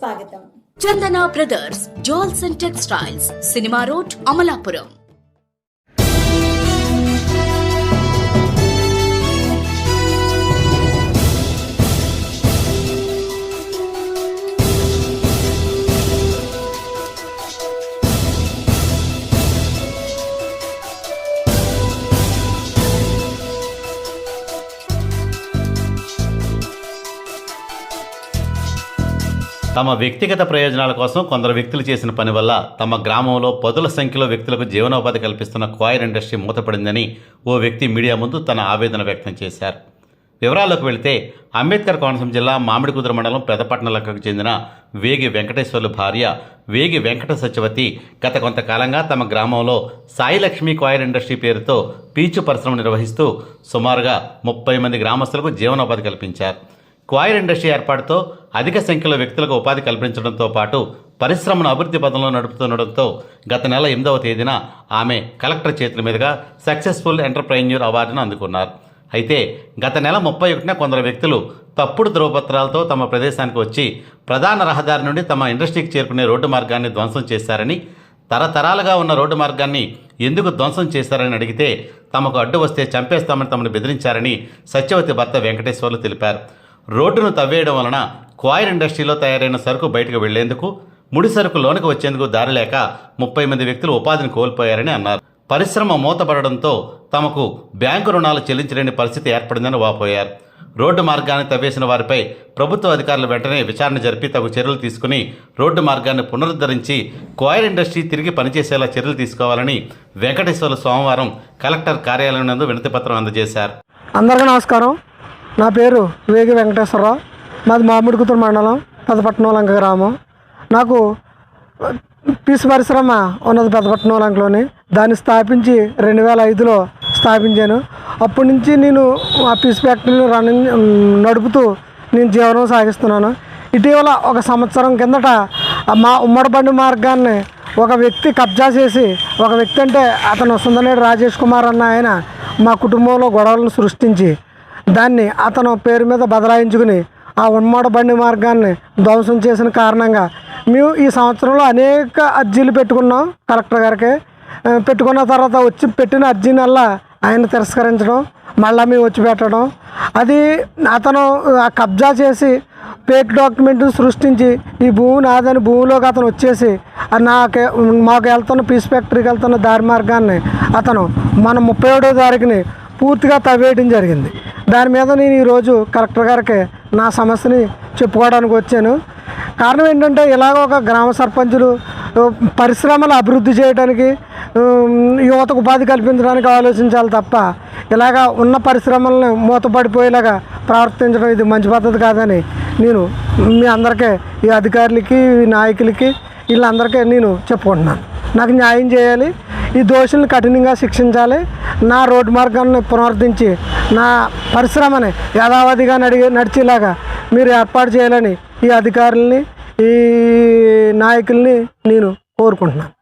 స్వాగతం. Chandana brothers jewels and textiles, cinema road, Amalapuram. తమ వ్యక్తిగత ప్రయోజనాల కోసం కొందరు వ్యక్తులు చేసిన పని వల్ల తమ గ్రామంలో పదుల సంఖ్యలో వ్యక్తులకు జీవనోపాధి కల్పిస్తున్న క్వాయిర్ ఇండస్ట్రీ మూతపడిందని ఓ వ్యక్తి మీడియా ముందు తన ఆవేదన వ్యక్తం చేశారు. వివరాల్లోకి వెళితే అంబేద్కర్ కోనసీమ జిల్లా మామిడికుదురు మండలం పెదపట్నంలకు చెందిన వేగి వెంకటేశ్వర్లు భార్య వేగి వెంకట సత్యవతి గత కొంతకాలంగా తమ గ్రామంలో సాయిలక్ష్మి క్వాయిర్ ఇండస్ట్రీ పేరుతో పీచు పరిశ్రమ నిర్వహిస్తూ సుమారుగా 30 మంది గ్రామస్తులకు జీవనోపాధి కల్పించారు. క్వాయిర్ ఇండస్ట్రీ ఏర్పాటుతో అధిక సంఖ్యలో వ్యక్తులకు ఉపాధి కల్పించడంతో పాటు పరిశ్రమను అభివృద్ధి పథంలో నడుపుతుండడంతో గత నెల 8వ తేదీన ఆమె కలెక్టర్ చేతుల మీదుగా సక్సెస్ఫుల్ ఎంటర్ప్రైన్యూర్ అవార్డును అందుకున్నారు. అయితే గత నెల 31న కొందరు వ్యక్తులు తప్పుడు ధృవపత్రాలతో తమ ప్రదేశానికి వచ్చి ప్రధాన రహదారి నుండి తమ ఇండస్ట్రీకి చేరుకునే రోడ్డు మార్గాన్ని ధ్వంసం చేశారని, తరతరాలుగా ఉన్న రోడ్డు మార్గాన్ని ఎందుకు ధ్వంసం చేశారని అడిగితే తమకు అడ్డు వస్తే చంపేస్తామని తమను బెదిరించారని సత్యవతి భర్త వెంకటేశ్వర్లు తెలిపారు. రోడ్డును తవ్వేయడం వలన క్వాయిర్ ఇండస్ట్రీలో తయారైన సరుకు బయటకు వెళ్లేందుకు, ముడి సరుకు లోనికి వచ్చేందుకు దారి లేక 30 మంది వ్యక్తులు ఉపాధిని కోల్పోయారని అన్నారు. పరిశ్రమ మూతపడడంతో తమకు బ్యాంకు రుణాలు చెల్లించలేని పరిస్థితి ఏర్పడిందని వాపోయారు. రోడ్డు మార్గాన్ని తవ్వేసిన వారిపై ప్రభుత్వ అధికారులు వెంటనే విచారణ జరిపి తగు చర్యలు తీసుకుని రోడ్డు మార్గాన్ని పునరుద్ధరించి క్వాయిర్ ఇండస్ట్రీ తిరిగి పనిచేసేలా చర్యలు తీసుకోవాలని వెంకటేశ్వర్లు సోమవారం కలెక్టర్ కార్యాలయం నందు వినతిపత్రం అందజేశారు. అందరికీ నమస్కారం. నా పేరు వేగి వెంకటేశ్వరరావు. మాది మామిడికుదురు మండలం పెదపట్నం లంక గ్రామం. నాకు పీసు పరిశ్రమ ఉన్నది పెదపట్నం లంకలోని. దాన్ని స్థాపించి 2005లో స్థాపించాను. అప్పటి నుంచి నేను ఆ పీసు ఫ్యాక్టరీని నడుపుతూ నేను జీవనం సాగిస్తున్నాను. ఇటీవల 1 సంవత్సరం కిందట మా ఉమ్మడి బండి మార్గాన్ని ఒక వ్యక్తి కబ్జా చేసి, ఒక వ్యక్తి అంటే అతను సుందరనేడు రాజేష్ కుమార్ అన్న ఆయన మా కుటుంబంలో గొడవలను సృష్టించి దాన్ని అతను పేరు మీద బదలాయించుకుని ఆ ఉమ్మడి బండి మార్గాన్ని ధ్వంసం చేసిన కారణంగా మేము ఈ సంవత్సరంలో అనేక అర్జీలు పెట్టుకున్నాం. కలెక్టర్ గారికి పెట్టుకున్న తర్వాత వచ్చి పెట్టిన అర్జీనల్లా ఆయన తిరస్కరించడం, మళ్ళీ మేము వచ్చి పెట్టడం, అది అతను కబ్జా చేసి ఫేక్ డాక్యుమెంట్ సృష్టించి ఈ భూమి నాదని భూమిలోకి అతను వచ్చేసి మాకు వెళ్తున్న పీస్ ఫ్యాక్టరీకి వెళ్తున్న దారి మార్గాన్ని అతను మన 37వ తారీఖుని పూర్తిగా తవ్వేయడం జరిగింది. దాని మీద నేను ఈరోజు కలెక్టర్ గారికి నా సమస్యని చెప్పుకోవడానికి వచ్చాను. కారణం ఏంటంటే ఇలాగ ఒక గ్రామ సర్పంచులు పరిశ్రమలు అభివృద్ధి చేయడానికి, యువతకు ఉపాధి కల్పించడానికి ఆలోచించాలి తప్ప ఇలాగ ఉన్న పరిశ్రమలను మూతపడిపోయేలాగా ప్రవర్తించడం ఇది మంచి పద్ధతి కాదని నేను మీ అందరికీ, ఈ అధికారులకి, నాయకులకి, వీళ్ళందరికీ నేను చెప్పుకుంటున్నాను. నాకు న్యాయం చేయాలి, ఈ దోషులను కఠినంగా శిక్షించాలి, నా రోడ్డు మార్గాన్ని పునరుద్ధరించి నా పరిశ్రమని యథావధిగా నడిచేలాగా మీరు ఏర్పాటు చేయాలని ఈ అధికారుల్ని, ఈ నాయకుల్ని నేను కోరుకుంటున్నాను.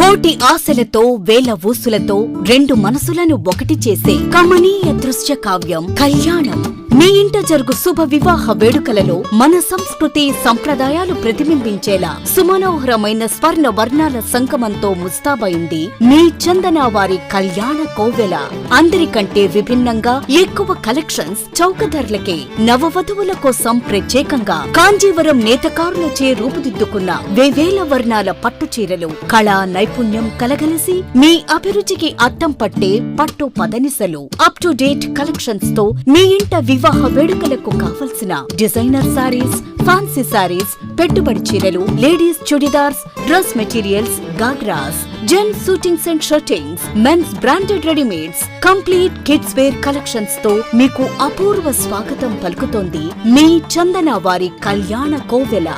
కోటి ఆశలతో, వేల ఊసులతో 2 మనసులను ఒకటి చేసే కమనీయ దృశ్య కావ్యం కళ్యాణం. మీ ఇంట జరుగు శుభ వివాహ వేడుకలలో మన సంస్కృతి సంప్రదాయాలు ప్రతిబింబించేలా సుమనోహరమైన స్వర్ణ వర్ణాల సంగమంతో ముస్తాబైంది మీ చందన వారి కళ్యాణ కోవెల. అందరికంటే విభిన్నంగా ఎక్కువ కలెక్షన్స్ చౌక ధరలకే నవవధువుల కోసం ప్రత్యేకంగా కాంజీవరం నేతకారులచే రూపుదిద్దుకున్న వేవేల వర్ణాల పట్టు చీరలు, కళా నైపుణ్యం కలగలిసి మీ అభిరుచికి అద్దం పట్టే పట్టు పదనిసలు, అప్ టు డేట్ కలెక్షన్స్ తో మీ ఇంట వివాహ వేడుకలకు కావలసిన డిజైనర్ సారీస్, ఫ్యాన్సీ సారీస్, పెట్టుబడి చీరలు, ladies churidars, dress materials, ghagras, gents suitings and shirtings, men's branded readymades, complete kids wear collections తో మీకు అపూర్వ స్వాగతం పలుకుతోంది మీ చందన వారి కళ్యాణ కోవెల.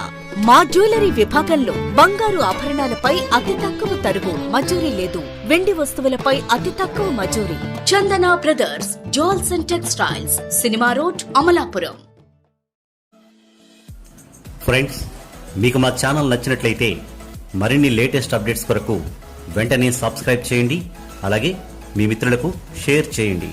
మా జ్యువెలరీ విభాగంలో బంగారు ఆభరణాలపై అతి తక్కువ తరుగు, మజూరీ లేదు. వెండి వస్తువులపై అతి తక్కువ మజూరీ. Chandana brothers jewels and textiles, cinema road, Amalapuram. Friends, మీకు మా ఛానల్ నచ్చినట్లయితే మరిన్ని లేటెస్ట్ అప్డేట్స్ కొరకు వెంటనే సబ్స్క్రైబ్ చేయండి. అలాగే మీ మిత్రులకు షేర్ చేయండి.